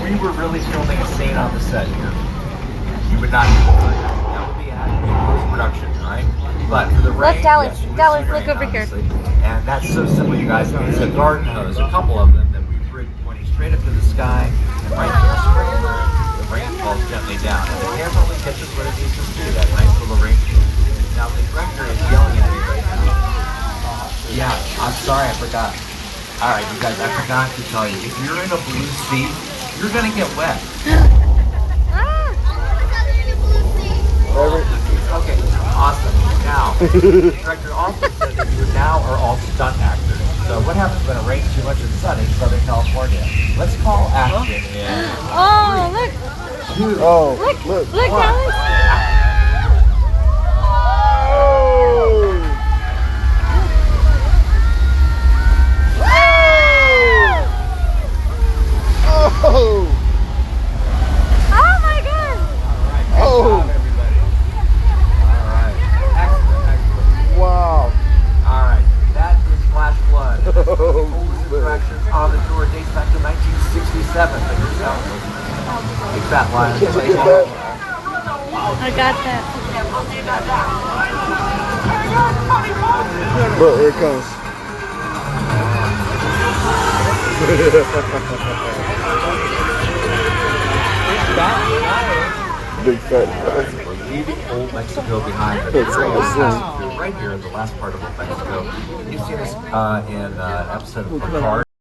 we were really filming a scene on the set here, you would not be able to. That would be added in post-production, right? But for the rain, Dallas, yes, you would Dallas, see look rain, over here. obviously. And that's so simple, you guys. It's a garden hose, a couple of them that we've rigged pointing straight up to the sky, and right to the sprinkler, the rain falls gently down. And the camera only catches what it needs to see, that nice little rain shoot. Now the director is yelling at me right now. Yeah, I'm sorry, I forgot. All right, you guys, I forgot to tell you, if you're in a blue seat, you're gonna get wet. Okay, awesome. Now, the director also said that you now are all stunt actors. So what happens when it rains too much in Southern California? Let's call action in Oh, look. 2. Look, Dallas. Oh! Oh my God! Oh! Everybody. All right. Excellent. Wow! All right. That is Flash Flood. Oldest attraction on the tour dates back to 1967. But here's how it goes. Big fat line. I got that. Look, here it comes. Big fat. We're leaving Old Mexico behind. But That's you're awesome. right here in the last part of Old Mexico. You've seen this in an episode of Cars.